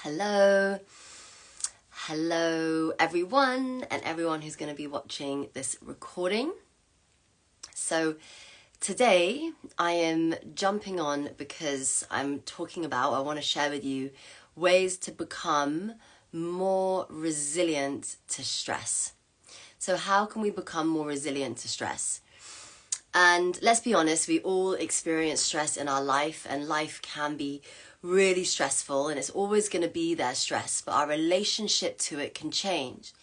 Hello. Hello everyone and everyone who's going to be watching this recording. So today I am jumping on because I want to share with you ways to become more resilient to stress. So how can we become more resilient to stress? And let's be honest, we all experience stress in our life, and life can be really stressful, and it's always going to be there stress, but our relationship to it can change.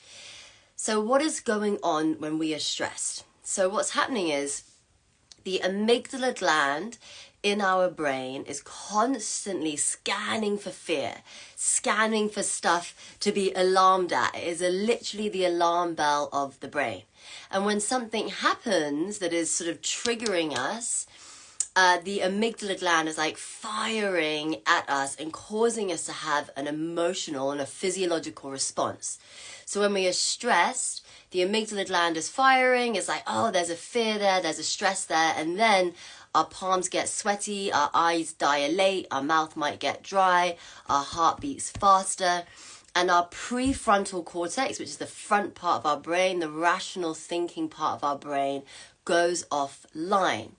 So what is going on when we are stressed? So what's happening is the amygdala gland in our brain is constantly scanning for fear, scanning for stuff to be alarmed at. It is literally the alarm bell of the brain. And when something happens that is sort of triggering us, the amygdala gland is like firing at us and causing us to have an emotional and a physiological response. So when we are stressed, the amygdala gland is firing. It's like, oh, there's a fear there, there's a stress there. And then our palms get sweaty, our eyes dilate, our mouth might get dry, our heart beats faster. And our prefrontal cortex, which is the front part of our brain, the rational thinking part of our brain, goes offline.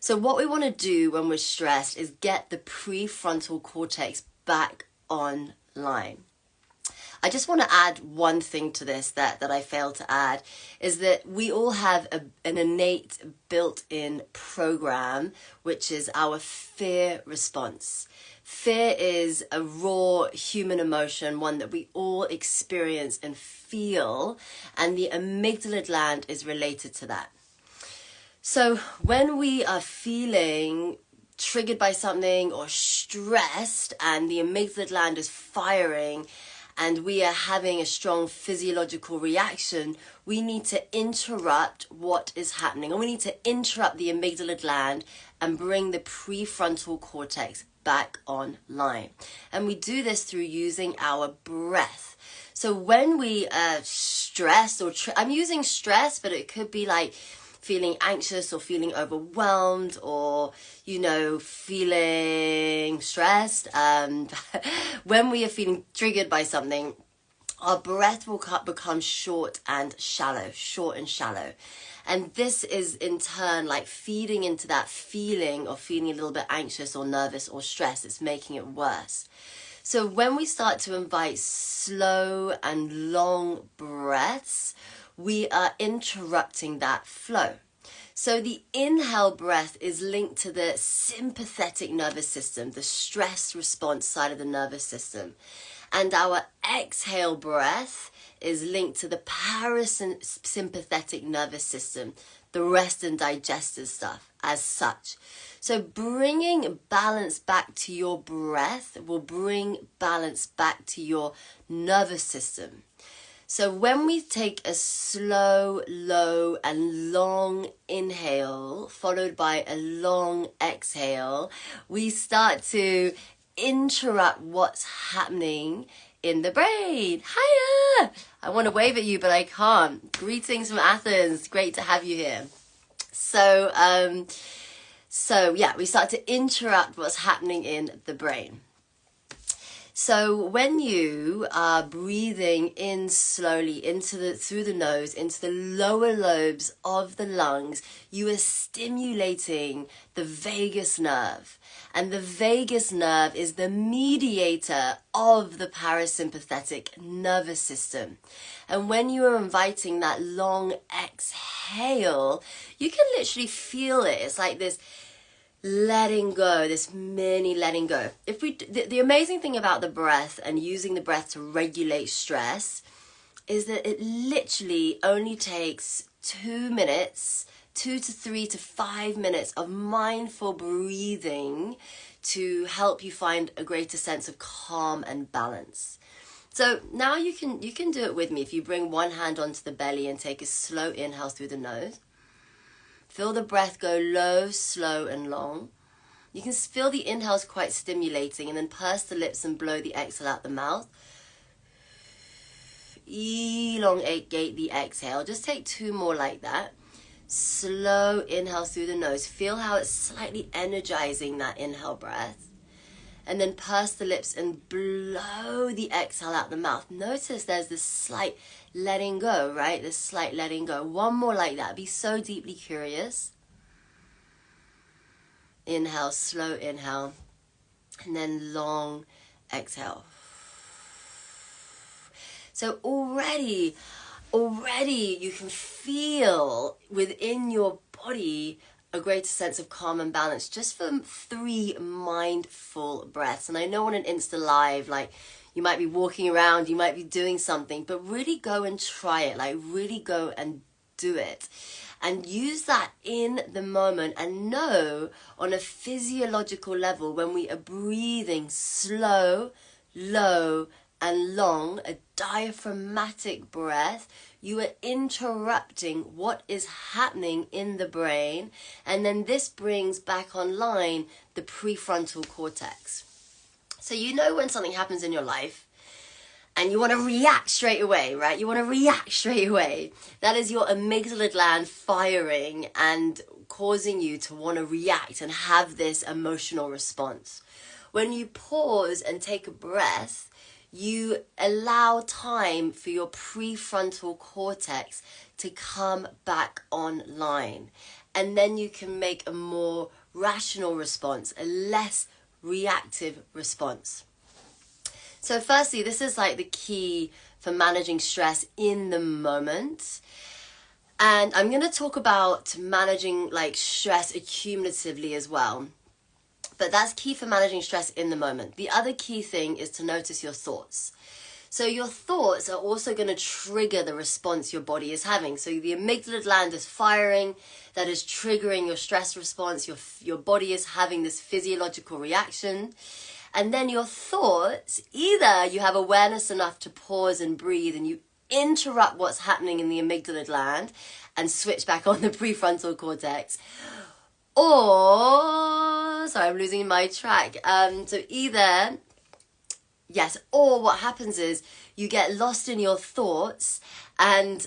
So what we want to do when we're stressed is get the prefrontal cortex back online. I just want to add one thing to this that I failed to add, is that we all have an innate built-in program, which is our fear response. Fear is a raw human emotion, one that we all experience and feel, and the amygdala gland is related to that. So when we are feeling triggered by something or stressed and the amygdala gland is firing and we are having a strong physiological reaction, we need to interrupt what is happening, and we need to interrupt the amygdala gland and bring the prefrontal cortex back online. And we do this through using our breath. So when we are stressed, I'm using stress, but it could be like feeling anxious or feeling overwhelmed or, feeling stressed. When we are feeling triggered by something, our breath will become short and shallow. And this is in turn like feeding into that feeling of feeling a little bit anxious or nervous or stressed. It's making it worse. So when we start to invite slow and long breaths, we are interrupting that flow. So the inhale breath is linked to the sympathetic nervous system, the stress response side of the nervous system. And our exhale breath is linked to the parasympathetic nervous system, the rest and digestive stuff as such. So bringing balance back to your breath will bring balance back to your nervous system. So when we take a slow, low and long inhale followed by a long exhale, we start to interrupt what's happening in the brain. Hiya! I want to wave at you, but I can't. Greetings from Athens. Great to have you here. So we start to interrupt what's happening in the brain. So when you are breathing in slowly through the nose into the lower lobes of the lungs, you are stimulating the vagus nerve. And the vagus nerve is the mediator of the parasympathetic nervous system. And when you are inviting that long exhale, you can literally feel it. It's like this letting go, this mini letting go. The amazing thing about the breath and using the breath to regulate stress is that it literally only takes 2 minutes, 2 to 3 to 5 minutes of mindful breathing to help you find a greater sense of calm and balance. So now you can do it with me. If you bring one hand onto the belly and take a slow inhale through the nose. Feel the breath go low, slow, and long. You can feel the inhales quite stimulating, and then purse the lips and blow the exhale out the mouth. Elongate the exhale. Just take 2 more like that. Slow inhale through the nose. Feel how it's slightly energizing that inhale breath. and then purse the lips and blow the exhale out the mouth. Notice there's this slight letting go, right? This slight letting go. One more like that. Be so deeply curious. Inhale, slow inhale, and then long exhale. So already you can feel within your body a greater sense of calm and balance just from 3 mindful breaths. And I know on an Insta Live, like, you might be walking around, you might be doing something, but really go and try it. Like, really go and do it. And use that in the moment, and know on a physiological level, when we are breathing slow, low, and long, a diaphragmatic breath, you are interrupting what is happening in the brain, and then this brings back online the prefrontal cortex. So you know when something happens in your life and you want to react straight away, right? You want to react straight away. That is your amygdala gland firing and causing you to want to react and have this emotional response. When you pause and take a breath, you allow time for your prefrontal cortex to come back online. And then you can make a more rational response, a less reactive response. So firstly, this is like the key for managing stress in the moment. And I'm going to talk about managing like stress accumulatively as well. But that's key for managing stress in the moment. The other key thing is to notice your thoughts. So your thoughts are also going to trigger the response your body is having. So the amygdala gland is firing, that is triggering your stress response. Your body is having this physiological reaction. And then your thoughts, either you have awareness enough to pause and breathe and you interrupt what's happening in the amygdala gland and switch back on the prefrontal cortex, or, sorry, I'm losing my track. So either, yes, or what happens is you get lost in your thoughts, and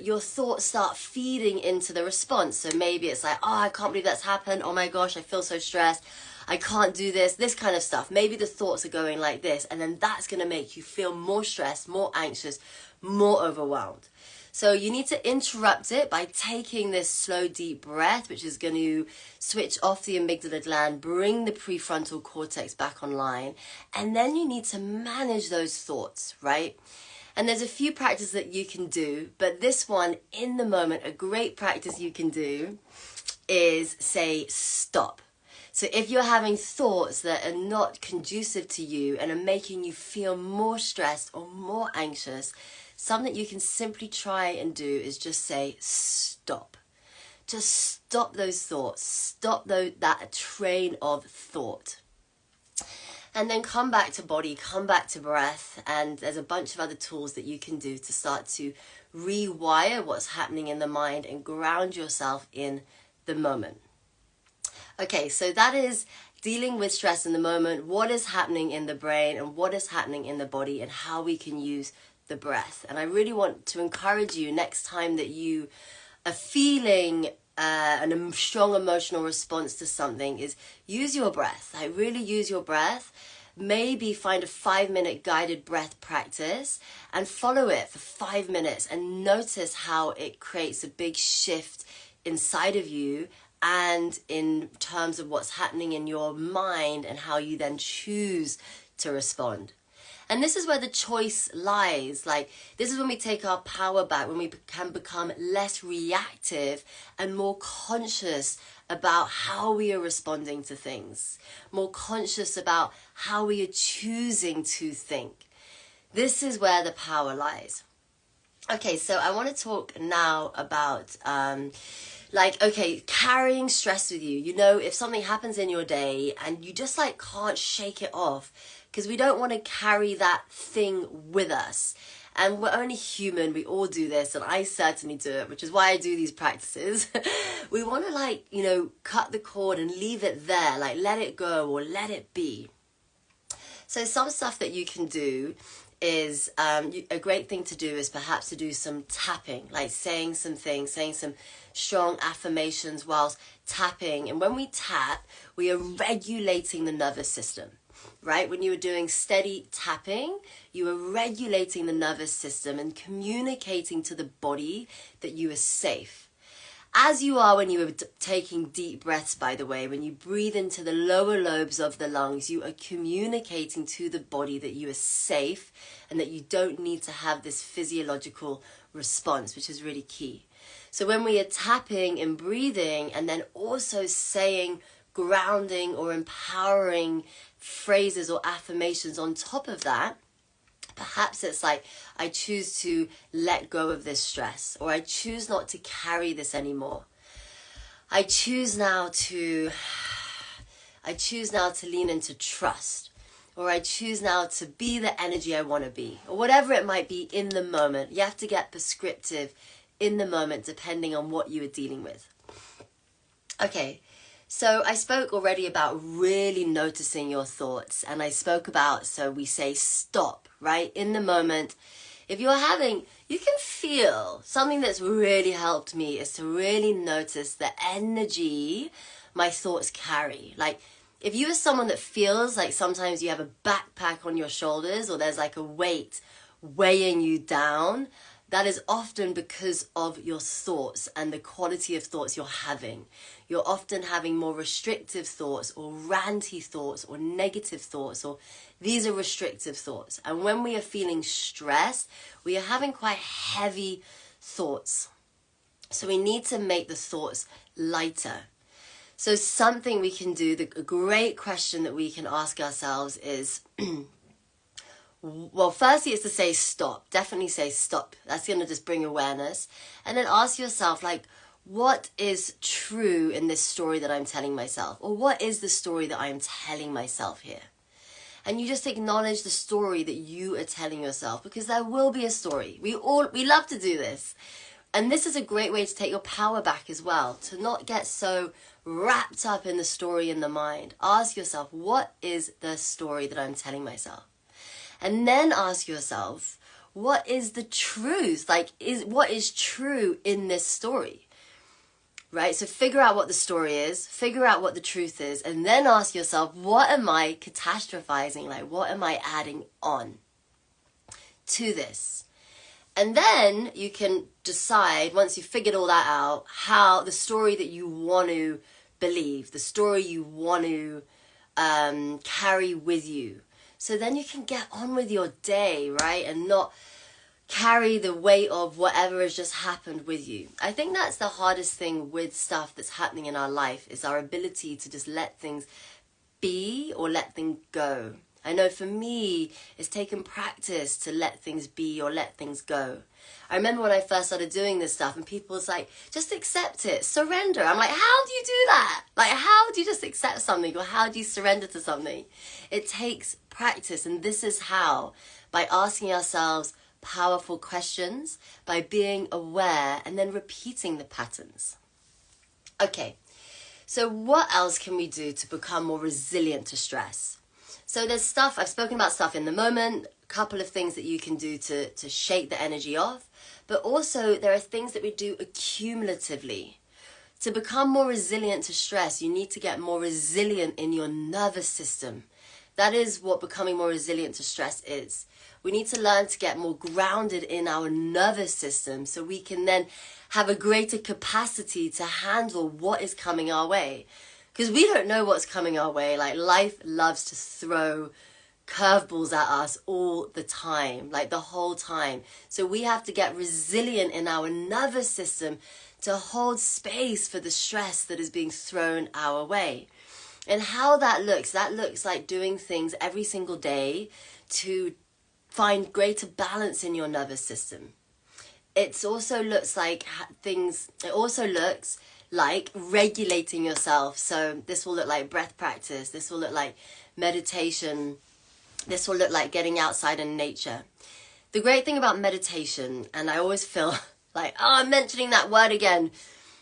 your thoughts start feeding into the response. So maybe it's like, oh, I can't believe that's happened. Oh my gosh, I feel so stressed. I can't do this kind of stuff. Maybe the thoughts are going like this, and then that's going to make you feel more stressed, more anxious, more overwhelmed. So you need to interrupt it by taking this slow, deep breath, which is going to switch off the amygdala gland, bring the prefrontal cortex back online, and then you need to manage those thoughts, right? And there's a few practices that you can do, but this one, in the moment, a great practice you can do is say stop. So if you're having thoughts that are not conducive to you and are making you feel more stressed or more anxious, something you can simply try and do is just say stop. Just stop those thoughts. Stop that train of thought. And then come back to body, come back to breath, and there's a bunch of other tools that you can do to start to rewire what's happening in the mind and ground yourself in the moment. Okay, so that is dealing with stress in the moment, what is happening in the brain and what is happening in the body, and how we can use the breath. And I really want to encourage you, next time that you are feeling a strong emotional response to something, is use your breath. Like, really use your breath. Maybe find a 5-minute guided breath practice and follow it for 5 minutes and notice how it creates a big shift inside of you and in terms of what's happening in your mind and how you then choose to respond. And this is where the choice lies. Like, this is when we take our power back, when we can become less reactive and more conscious about how we are responding to things, more conscious about how we are choosing to think. This is where the power lies. Okay, so I want to talk now about carrying stress with you. You know, if something happens in your day and you just like can't shake it off, because we don't want to carry that thing with us. And we're only human, we all do this, and I certainly do it, which is why I do these practices. We want to cut the cord and leave it there, like let it go or let it be. So some stuff that you can do is, a great thing to do is perhaps to do some tapping, like saying some things, saying some strong affirmations whilst tapping. And when we tap, we are regulating the nervous system. right? When you were doing steady tapping, you were regulating the nervous system and communicating to the body that you were safe. As you are when you were taking deep breaths, by the way, when you breathe into the lower lobes of the lungs, you are communicating to the body that you are safe and that you don't need to have this physiological response, which is really key. So when we are tapping and breathing and then also saying grounding or empowering phrases or affirmations on top of that, perhaps it's like, I choose to let go of this stress, or I choose not to carry this anymore. I choose now to lean into trust, or I choose now to be the energy I want to be, or whatever it might be in the moment. You have to get prescriptive in the moment depending on what you are dealing with. Okay. So I spoke already about really noticing your thoughts, and I spoke about, so we say stop, right? In the moment, if you're having, you can feel something that's really helped me is to really notice the energy my thoughts carry. Like if you are someone that feels like sometimes you have a backpack on your shoulders or there's like a weight weighing you down, that is often because of your thoughts and the quality of thoughts you're having. You're often having more restrictive thoughts or ranty thoughts or negative thoughts, or these are restrictive thoughts. And when we are feeling stressed, we are having quite heavy thoughts. So we need to make the thoughts lighter. So something we can do, a great question that we can ask ourselves is, well, firstly, it's to say stop. Definitely say stop. That's going to just bring awareness. And then ask yourself, like, what is true in this story that I'm telling myself? Or what is the story that I'm telling myself here? And you just acknowledge the story that you are telling yourself, because there will be a story. We love to do this. And this is a great way to take your power back as well, to not get so wrapped up in the story in the mind. Ask yourself, what is the story that I'm telling myself? And then ask yourself, what is the truth? Like, what is true in this story? Right? So figure out what the story is, figure out what the truth is, and then ask yourself, what am I catastrophizing? Like, what am I adding on to this? And then you can decide, once you've figured all that out, how the story that you want to believe, the story you want to carry with you. So then you can get on with your day, right? And not carry the weight of whatever has just happened with you. I think that's the hardest thing with stuff that's happening in our life, is our ability to just let things be or let things go. I know for me, it's taken practice to let things be or let things go. I remember when I first started doing this stuff and people was like, just accept it, surrender. I'm like, how do you do that? Like, how do you just accept something, or how do you surrender to something? It takes practice, and this is how, by asking ourselves powerful questions, by being aware and then repeating the patterns. Okay, so what else can we do to become more resilient to stress? So there's stuff, I've spoken about stuff in the moment, a couple of things that you can do to shake the energy off, but also there are things that we do accumulatively. To become more resilient to stress, you need to get more resilient in your nervous system. That is what becoming more resilient to stress is. We need to learn to get more grounded in our nervous system so we can then have a greater capacity to handle what is coming our way. Because we don't know what's coming our way. Like, life loves to throw curveballs at us all the time, like the whole time. So we have to get resilient in our nervous system to hold space for the stress that is being thrown our way. And how that looks like doing things every single day to find greater balance in your nervous system. It also looks like regulating yourself. So this will look like breath practice. This will look like meditation. This will look like getting outside in nature. The great thing about meditation, and I always feel like, I'm mentioning that word again,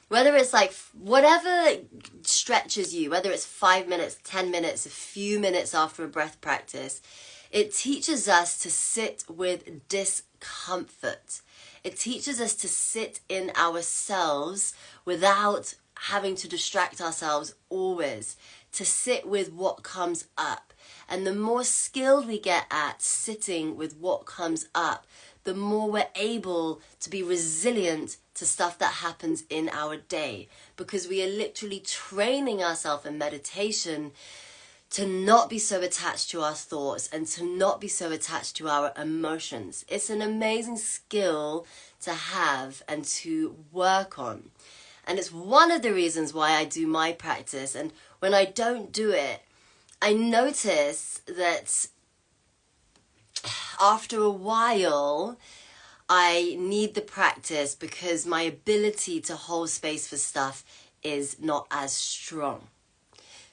whether it's like whatever stretches you, whether it's 5 minutes, 10 minutes, a few minutes after a breath practice, it teaches us to sit with discomfort. It teaches us to sit in ourselves without having to distract ourselves always, to sit with what comes up. And the more skilled we get at sitting with what comes up, the more we're able to be resilient to stuff that happens in our day, because we are literally training ourselves in meditation to not be so attached to our thoughts and to not be so attached to our emotions. It's an amazing skill to have and to work on. And it's one of the reasons why I do my practice. And when I don't do it, I notice that after a while, I need the practice because my ability to hold space for stuff is not as strong.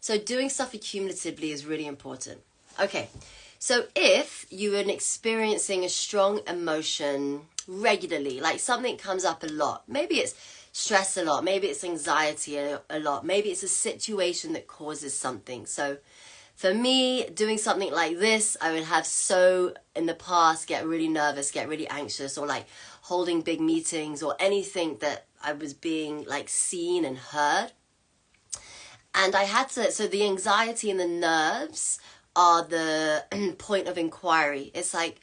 So doing stuff accumulatively is really important. Okay, so if you are experiencing a strong emotion regularly, like something comes up a lot, maybe it's stress a lot, maybe it's anxiety a lot, maybe it's a situation that causes something. So for me, doing something like this, I would have in the past, get really nervous, get really anxious, or like holding big meetings or anything that I was being like seen and heard. And I had to, so the anxiety and the nerves are the point of inquiry. It's like,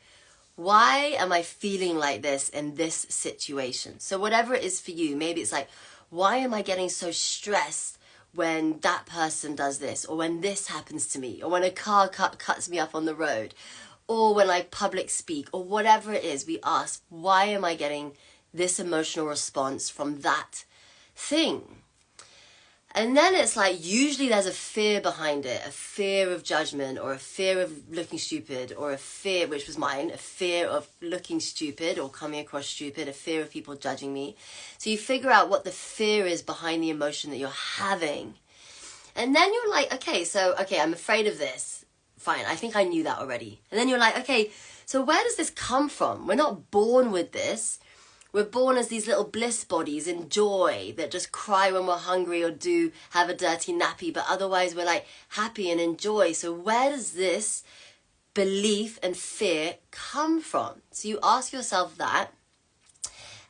why am I feeling like this in this situation? So whatever it is for you, maybe it's like, why am I getting so stressed when that person does this, or when this happens to me, or when a car cuts me up on the road, or when I public speak, or whatever it is, we ask, why am I getting this emotional response from that thing? And then it's like, usually there's a fear behind it, a fear of judgment, or a fear of looking stupid, or a fear, which was mine, a fear of looking stupid or coming across stupid, a fear of people judging me. So you figure out what the fear is behind the emotion that you're having. And then you're like, okay, I'm afraid of this. Fine, I think I knew that already. And then you're like, okay, so where does this come from? We're not born with this. We're born as these little bliss bodies in joy that just cry when we're hungry or do have a dirty nappy, but otherwise we're like happy and in joy. So where does this belief and fear come from? So you ask yourself that,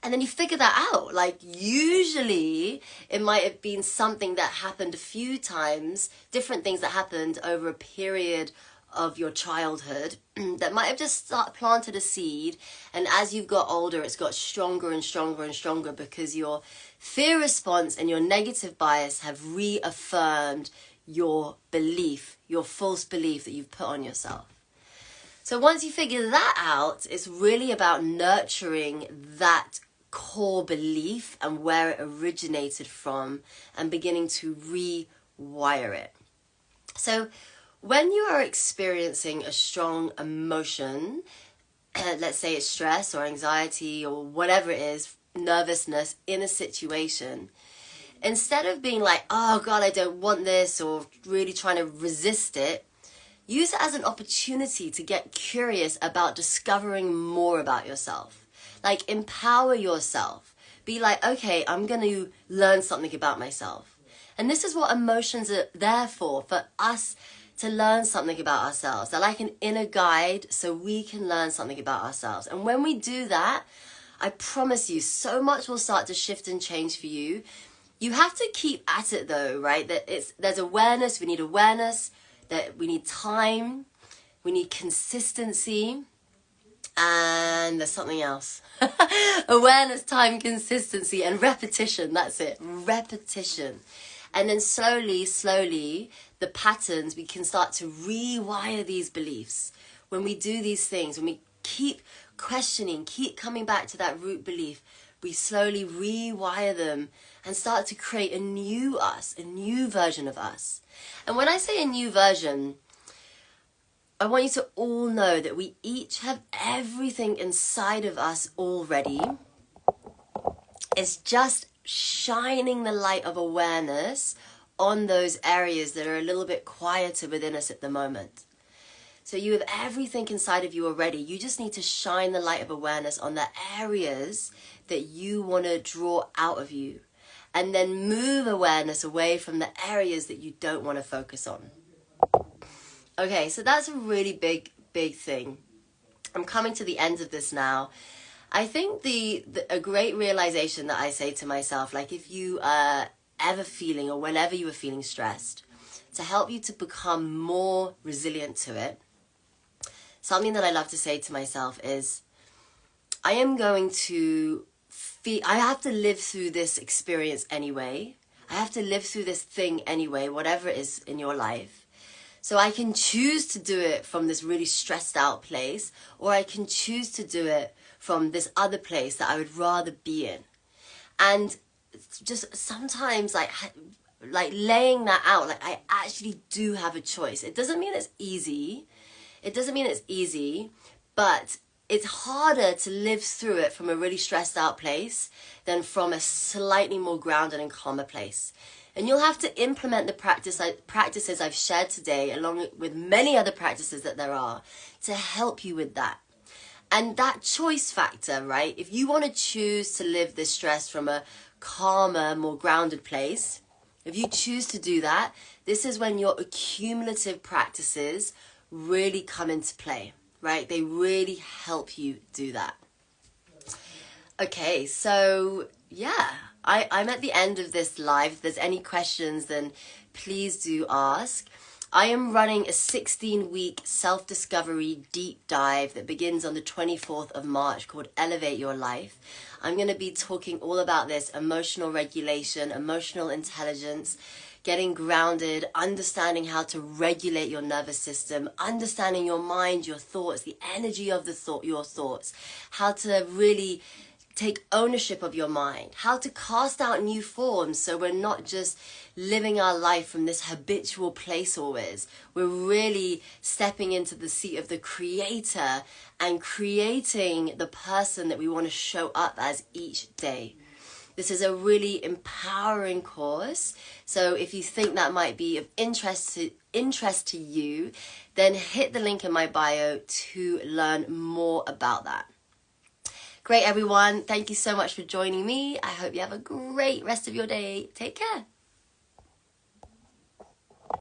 and then you figure that out. Like usually it might have been something that happened a few times, different things that happened over a period of your childhood that might have just planted a seed, and as you've got older it's got stronger and stronger and stronger because your fear response and your negative bias have reaffirmed your belief, your false belief that you've put on yourself. So once you figure that out, it's really about nurturing that core belief and where it originated from and beginning to rewire it. So when you are experiencing a strong emotion, let's say it's stress or anxiety or whatever it is, nervousness in a situation, instead of being like, oh God, I don't want this, or really trying to resist it, use it as an opportunity to get curious about discovering more about yourself. Like empower yourself. Be like, okay, I'm going to learn something about myself. And this is what emotions are there for us to learn something about ourselves. They're like an inner guide so we can learn something about ourselves. And when we do that, I promise you, so much will start to shift and change for you. You have to keep at it though, right? There's awareness, we need time, we need consistency, and there's something else. Awareness, time, consistency, and repetition. That's it, repetition. And then slowly, the patterns, we can start to rewire these beliefs. When we do these things, when we keep questioning, keep coming back to that root belief, we slowly rewire them and start to create a new us, a new version of us. And when I say a new version, I want you to all know that we each have everything inside of us already. It's just shining the light of awareness on those areas that are a little bit quieter within us at the moment. So you have everything inside of you already. You just need to shine the light of awareness on the areas that you want to draw out of you, and then move awareness away from the areas that you don't want to focus on. Okay, so that's a really big thing. I'm coming to the end of this now. I think a great realization that I say to myself, like if you are ever feeling or whenever you are feeling stressed, to help you to become more resilient to it, something that I love to say to myself is, I am going to I have to live through this experience anyway. I have to live through this thing anyway, whatever it is in your life. So I can choose to do it from this really stressed out place, or I can choose to do it from this other place that I would rather be in. And just sometimes like laying that out, like I actually do have a choice. It doesn't mean it's easy. But it's harder to live through it from a really stressed out place than from a slightly more grounded and calmer place. And you'll have to implement the practices I've shared today, along with many other practices that there are, to help you with that. And that choice factor, right? If you want to choose to live this stress from a calmer, more grounded place, if you choose to do that, this is when your accumulative practices really come into play, right? They really help you do that. Okay, so yeah, I'm at the end of this live. If there's any questions, then please do ask. I am running a 16-week self-discovery deep dive that begins on the 24th of March called Elevate Your Life. I'm going to be talking all about this emotional regulation, emotional intelligence, getting grounded, understanding how to regulate your nervous system, understanding your mind, your thoughts, the energy of your thoughts, how to really take ownership of your mind, how to cast out new forms so we're not just living our life from this habitual place always. We're really stepping into the seat of the creator and creating the person that we want to show up as each day. This is a really empowering course. So if you think that might be of interest to you, then hit the link in my bio to learn more about that. Great, everyone. Thank you so much for joining me. I hope you have a great rest of your day. Take care.